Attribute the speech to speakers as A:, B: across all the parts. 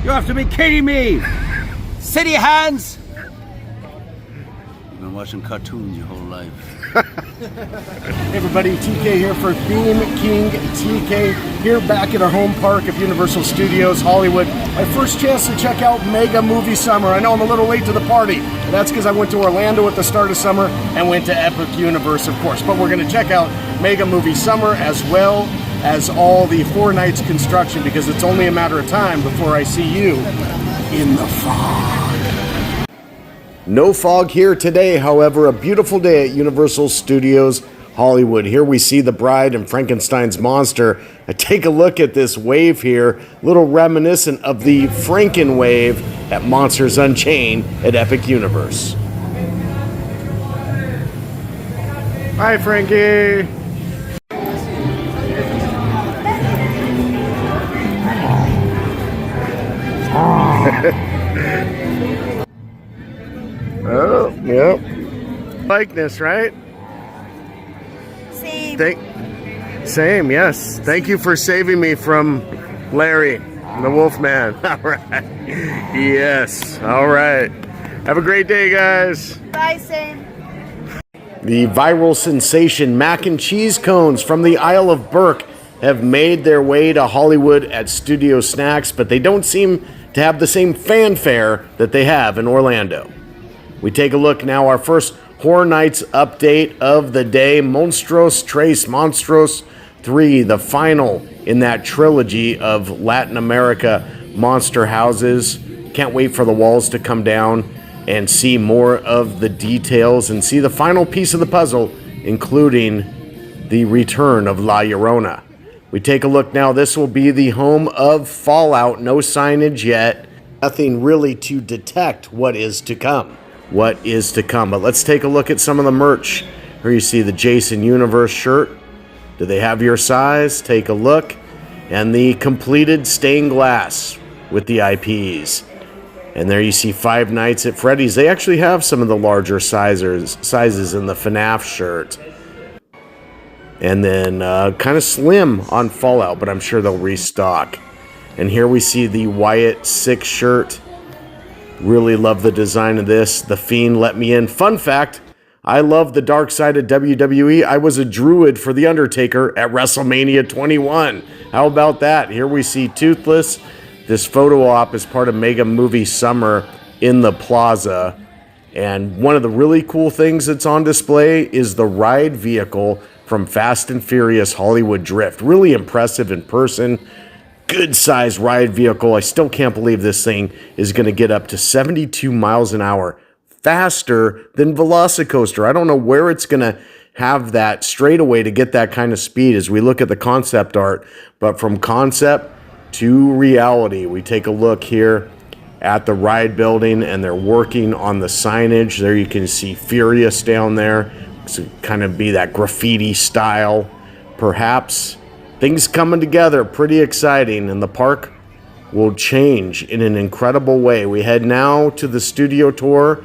A: You have to be kidding me! City hands! You've been watching cartoons your whole life.
B: Hey everybody, TK here for Theme King TK, here back at our home park of Universal Studios Hollywood. My first chance to check out Mega Movie Summer. I know I'm a little late to the party, and that's because I went to Orlando at the start of summer and went to Epic Universe, of course. But we're going to check out Mega Movie Summer as well as all the 4 nights construction, because it's only a matter of time before I see you in the fog. No fog here today, however, a beautiful day at Universal Studios Hollywood. Here we see the Bride and Frankenstein's monster. Take a look at this wave here, a little reminiscent of the Franken wave at Monsters Unchained at Epic Universe. Hi, Frankie. Oh, yep. Likeness, right?
C: Same.
B: Same, yes. Thank you for saving me from Larry, the Wolfman. All right. Yes. All right. Have a great day, guys.
C: Bye, same.
B: The viral sensation mac and cheese cones from the Isle of Burke have made their way to Hollywood at Studio Snacks, but they don't seem to have the same fanfare that they have in Orlando. We take a look now, our first Horror Nights update of the day, Monstros Tres Monstros 3, the final in that trilogy of Latin America monster houses. Can't wait for the walls to come down and see more of the details and see the final piece of the puzzle, including the return of La Llorona. We take a look now, this will be the home of Fallout, no signage yet, nothing really to detect what is to come. But let's take a look at some of the merch. Here you see the Jason Universe shirt. Do they have your size? Take a look. And the completed stained glass with the IPs. And there you see Five Nights at Freddy's. They actually have some of the larger sizes in the FNAF shirt. And then kind of slim on Fallout, but I'm sure they'll restock. And here we see the Wyatt 6 shirt. Really love the design of this. The Fiend let me in. Fun fact, I love the dark side of WWE. I was a druid for The Undertaker at WrestleMania 21. How about that? Here we see Toothless. This photo op is part of Mega Movie Summer in the plaza. And one of the really cool things that's on display is the ride vehicle from Fast and Furious Hollywood Drift. Really impressive in person. Good sized ride vehicle. I still can't believe this thing is going to get up to 72 miles an hour faster than Velocicoaster. I don't know where it's going to have that straightaway to get that kind of speed as we look at the concept art, but from concept to reality, we take a look here at the ride building and they're working on the signage. There you can see Furious down there. It's kind of be that graffiti style, perhaps. Things coming together, pretty exciting, and the park will change in an incredible way. We head now to the studio tour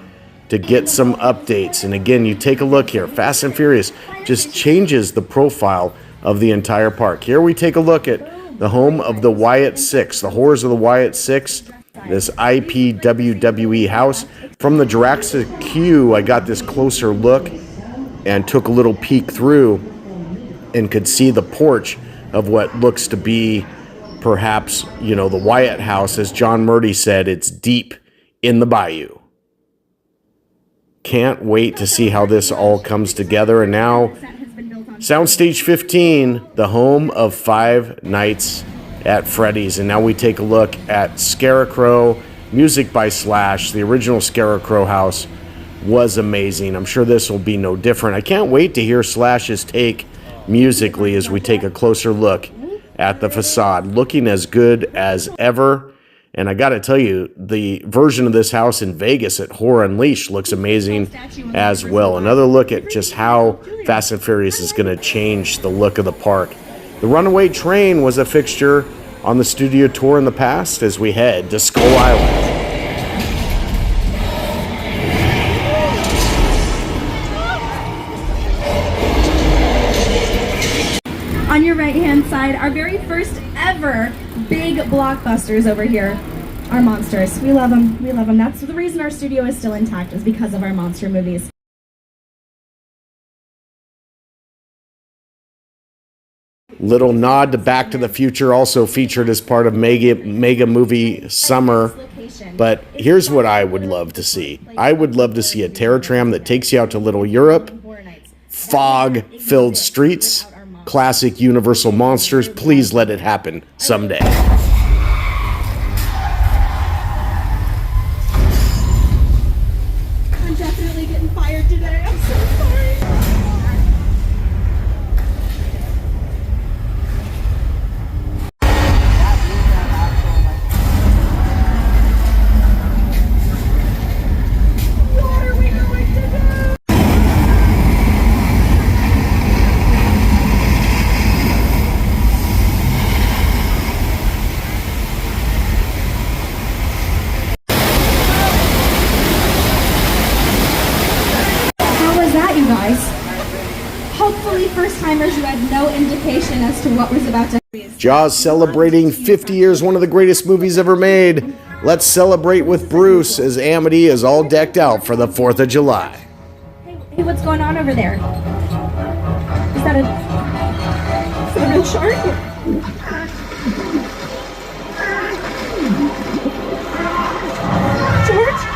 B: to get some updates. And again, you take a look here. Fast and Furious just changes the profile of the entire park. Here we take a look at the home of the Wyatt 6, the horrors of the Wyatt 6, this IP WWE house. From the Jurassic Queue, I got this closer look and took a little peek through and could see the porch of what looks to be perhaps, the Wyatt house. As John Murdy said, it's deep in the bayou. Can't wait to see how this all comes together. And now, Soundstage 15, the home of Five Nights at Freddy's. And now we take a look at Scarecrow, music by Slash. The original Scarecrow house was amazing. I'm sure this will be no different. I can't wait to hear Slash's take musically as we take a closer look at the facade, looking as good as ever. And I got to tell you, the version of this house in Vegas at Horror Unleashed looks amazing as well. Another look at just how Fast and Furious is going to change the look of the park. The runaway train was a fixture on the studio tour in the past as we head to Skull Island.
D: On your right-hand side, our very first ever big blockbusters over here.
C: Our monsters. We love them. We love them. That's the reason our studio is still intact, is because of our monster movies.
B: Little nod to Back to the Future, also featured as part of Mega Movie Summer. But here's what I would love to see. I would love to see a Terror Tram that takes you out to Little Europe, fog-filled streets, classic Universal monsters. Please let it happen someday.
C: I'm definitely getting fired today. I'm so sorry. Hopefully first-timers who had no indication as to what was about to happen.
B: Jaws celebrating 50 years, one of the greatest movies ever made. Let's celebrate with Bruce as Amity is all decked out for the 4th of July.
C: Hey, what's going on over there? Is that a real shark? George?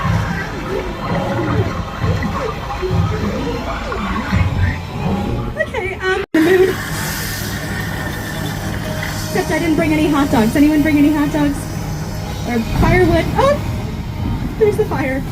C: Except I didn't bring any hot dogs. Anyone bring any hot dogs? Or firewood? Oh! There's the fire.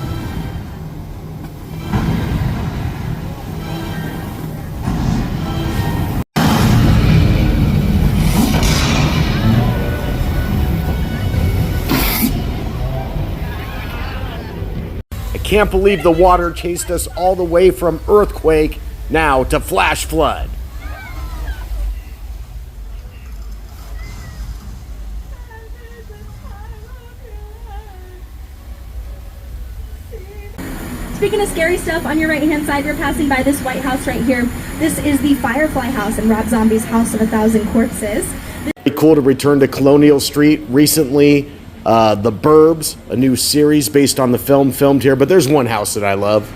B: I can't believe the water chased us all the way from earthquake now to flash flood.
C: Speaking of scary stuff, on your right-hand side, you're passing by this White House right here. This is the Firefly House in Rob Zombie's House of a Thousand Corpses.
B: Pretty cool to return to Colonial Street. Recently, The Burbs, a new series based on the film, filmed here. But there's one house that I love.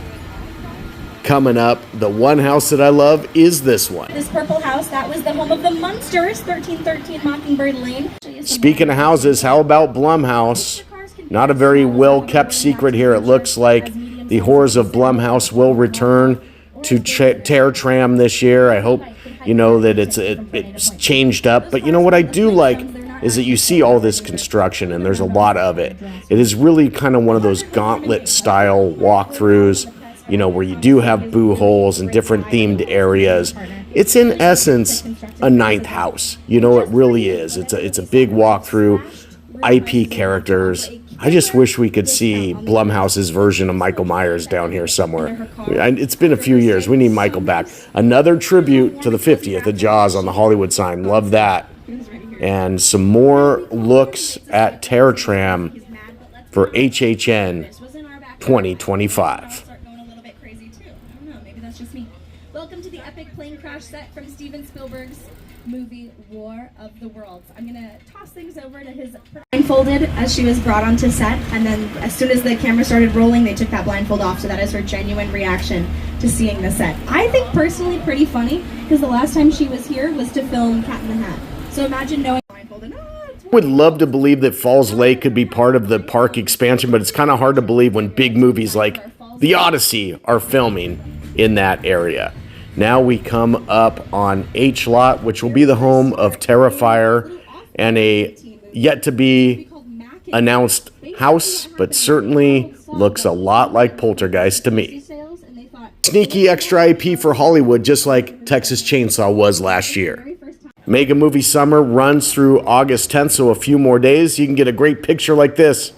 B: Coming up, the one house that I love is this one.
C: This purple house, that was the home of the Munsters, 1313 Mockingbird Lane.
B: Speaking of houses, how about Blumhouse? Not a very well-kept secret here. It looks like the horrors of Blumhouse will return to Terror Tram this year. I hope you know that it's changed up. But you know what I do like is that you see all this construction, and there's a lot of it. It is really kind of one of those gauntlet-style walkthroughs, you know, where you do have boo holes and different themed areas. It's in essence a ninth house. You know, it really is. It's a big walkthrough, IP characters. I just wish we could see Blumhouse's version of Michael Myers down here somewhere. It's been a few years. We need Michael back. Another tribute to the 50th of Jaws on the Hollywood sign. Love that. And some more looks at Terror Tram for HHN 2025.
C: Welcome to the epic plane crash set from Steven Spielberg's movie War of the Worlds. I'm gonna toss things over to his blindfolded as she was brought onto set, and then as soon as the camera started rolling, they took that blindfold off, so that is her genuine reaction to seeing the set. I think personally pretty funny, because the last time she was here was to film Cat in the Hat. So imagine knowing blindfolded.
B: I would love to believe that Falls Lake could be part of the park expansion, but it's kind of hard to believe when big movies like The Odyssey are filming in that area. Now we come up on H Lot, which will be the home of Terrifier and a yet-to-be announced house, but certainly looks a lot like Poltergeist to me. Sneaky extra IP for Hollywood, just like Texas Chainsaw was last year. Mega Movie Summer runs through August 10th, so a few more days. You can get a great picture like this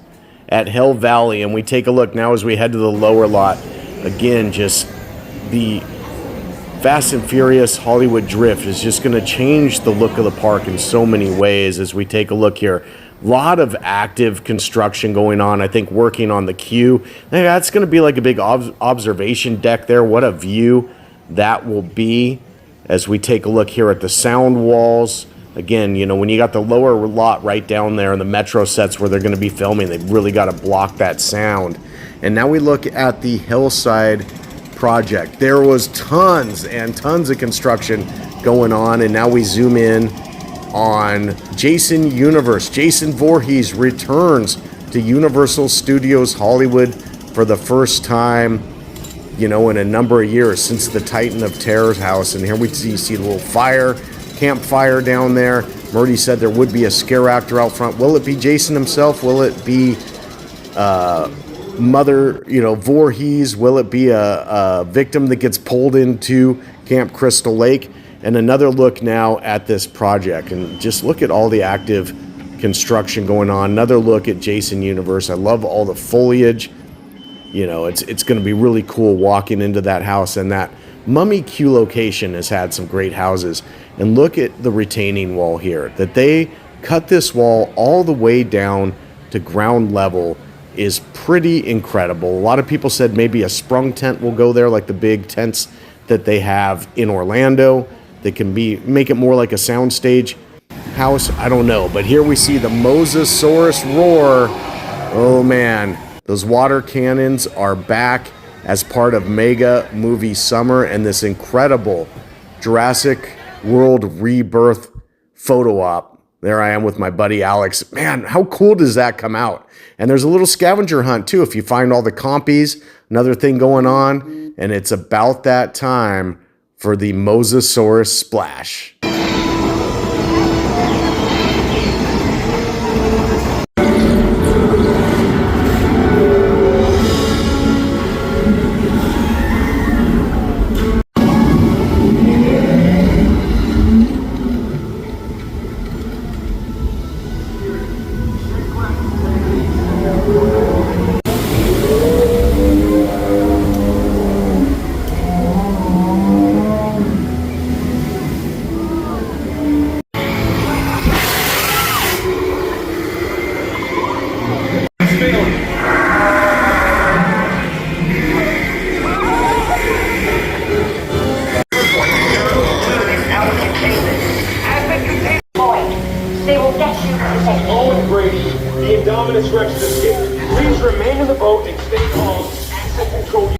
B: at Hell Valley, and we take a look now as we head to the lower lot. Again, just the Fast and Furious Hollywood Drift is just going to change the look of the park in so many ways as we take a look here. A lot of active construction going on, I think, working on the queue. That's going to be like a big observation deck there. What a view that will be as we take a look here at the sound walls, Again, you know, when you got the lower lot right down there and the metro sets where they're going to be filming, they've really got to block that sound. And now we look at the Hillside project. There was tons and tons of construction going on, and now we zoom in on Jason Universe. Jason Voorhees returns to Universal Studios Hollywood for the first time, you know, in a number of years since the Titan of Terror's house. And here we see a little campfire down there. Murdy said there would be a scare actor out front. Will it be Jason himself? Will it be Mother, you know, Voorhees? Will it be a victim that gets pulled into Camp Crystal Lake? And another look now at this project, and just look at all the active construction going on. Another look at Jason Universe. I love all the foliage. You know, it's going to be really cool walking into that house. And that Mummy Q location has had some great houses. And look at the retaining wall here. That they cut this wall all the way down to ground level is pretty incredible. A lot of people said maybe a sprung tent will go there, like the big tents that they have in Orlando. They can make it more like a soundstage house. I don't know. But here we see the Mosasaurus roar. Oh man, those water cannons are back as part of Mega Movie Summer, and this incredible Jurassic World Rebirth photo op. There I am with my buddy Alex. Man, how cool does that come out? And there's a little scavenger hunt too if you find all the compies. Another thing going on, and it's about that time for the Mosasaurus Splash.
D: They will get you to safety.
E: Owen Brady, the Indominus Rex has escaped. Please remain in the boat and stay calm. Asset control.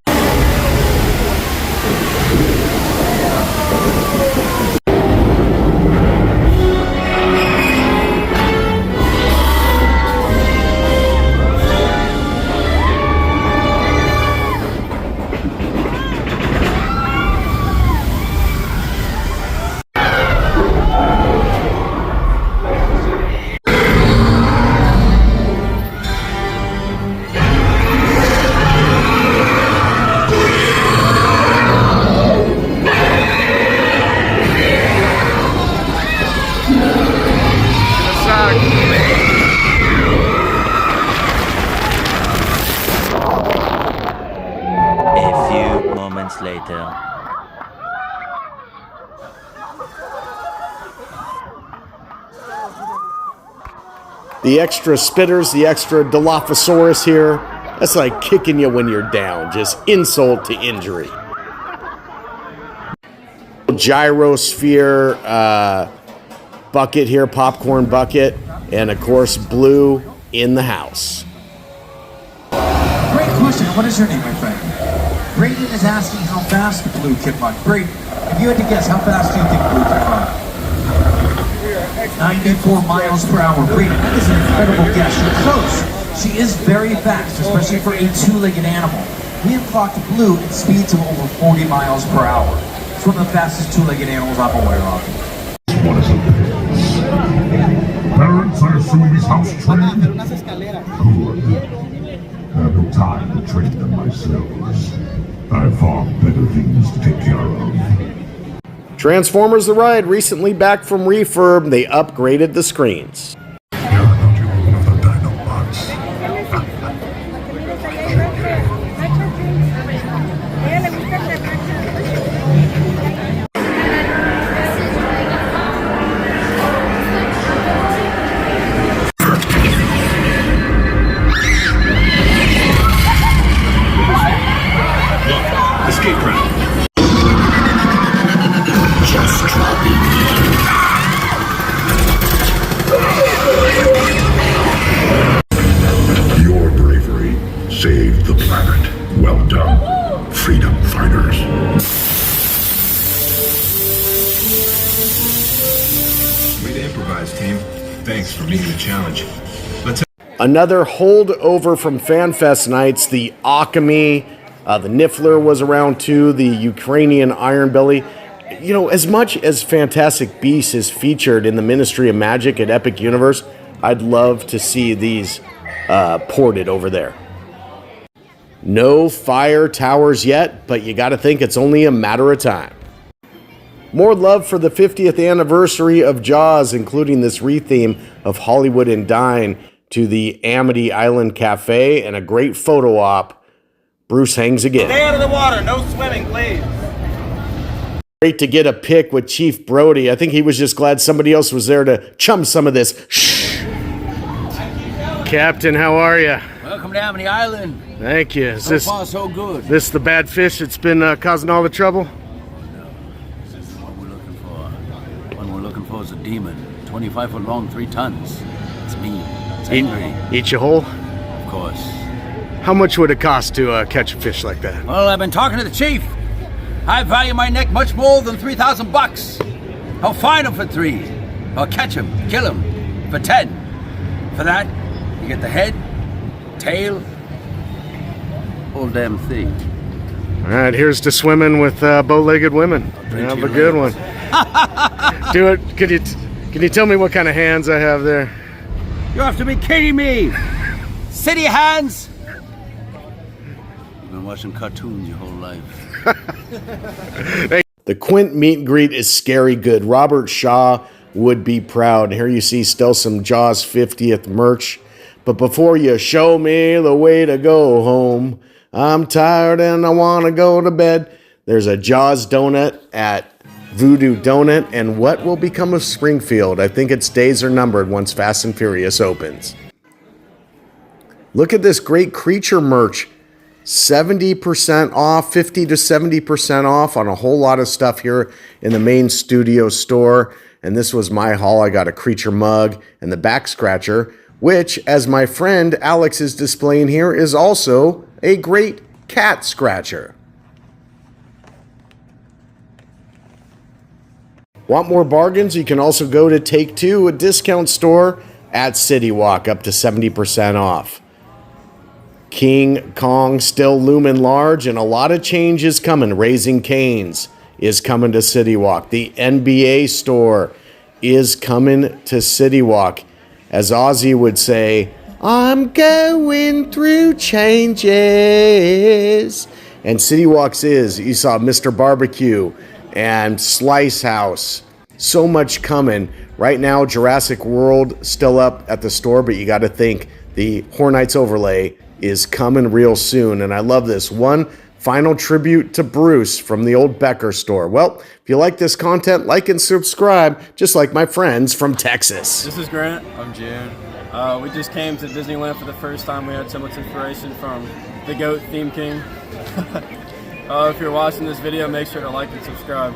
F: Later.
B: The extra spitters, the extra Dilophosaurus here. That's like kicking you when you're down. Just insult to injury. Gyrosphere bucket here, popcorn bucket. And of course, Blue in the house.
G: Great question. What is your name, my friend? Brayden is asking how fast Blue can run. Brayden, if you had to guess, how fast do you think Blue can run? 94 miles per hour. Brayden, that is an incredible guess. You're close. She is very fast, especially for a two-legged animal. We have clocked Blue at speeds of over 40 miles per hour. It's one of the fastest two-legged animals I'm aware of.
H: What is this? Parents, I assume he's house trained? Good. I have no time to train them myself. I have far better things to take care of.
B: Transformers The Ride recently back from refurb. They upgraded the screens.
F: Thanks for meeting the challenge. Let's
B: Another holdover from FanFest nights, the Alchemy, the Niffler was around too, the Ukrainian Iron Belly. You know, as much as Fantastic Beasts is featured in the Ministry of Magic at Epic Universe, I'd love to see these ported over there. No fire towers yet, but you got to think it's only a matter of time. More love for the 50th anniversary of Jaws, including this retheme of Hollywood and Dine to the Amity Island Cafe and a great photo op. Bruce hangs again.
A: Stay out of the water. No swimming, please.
B: Great to get a pic with Chief Brody. I think he was just glad somebody else was there to chum some of this. Shh. Captain, how are you?
A: Welcome to Amity Island.
B: Thank you.
A: So far, so good.
B: This the bad fish that's been causing all the trouble?
A: One we're looking for is a demon. 25 foot long, 3 tons. It's mean. It's angry.
B: Eat you whole?
A: Of course.
B: How much would it cost to catch a fish like that?
A: Well, I've been talking to the chief. I value my neck much more than $3,000. I'll find him for 3. I'll catch him, kill him for 10. For that, you get the head, tail, whole damn thing.
B: All right, here's to swimming with bow-legged women. Have a good one. Do it. Can you tell me what kind of hands I have there?
A: You have to be kidding me! City hands! You've been watching cartoons your whole life.
B: The Quint meet and greet is scary good. Robert Shaw would be proud. Here you see still some Jaws 50th merch. But before you show me the way to go home, I'm tired and I want to go to bed. There's a Jaws donut at Voodoo Donut, and what will become of Springfield? I think its days are numbered once Fast and Furious opens. Look at this great creature merch. 70% off, 50 to 70% off on a whole lot of stuff here in the main studio store. And this was my haul. I got a creature mug and the back scratcher, which, as my friend Alex is displaying here, is also a great cat scratcher. Want more bargains? You can also go to Take Two, a discount store at City Walk, up to 70% off. King Kong still looming large, and a lot of change is coming. Raising Cane's is coming to City Walk. The NBA store is coming to City Walk. As Ozzy would say, I'm going through changes. And City Walks is, you saw Mr. Barbecue and Slice House. So much coming. Right now, Jurassic World still up at the store, but you got to think the Hornites overlay is coming real soon. And I love this. One final tribute to Bruce from the old Becker store. Well, if you like this content, like and subscribe, just like my friends from Texas.
I: This is Grant. I'm June. We just came to Disneyland for the first time. We had so much inspiration from the GOAT Theme King. If you're watching this video, make sure to like and subscribe.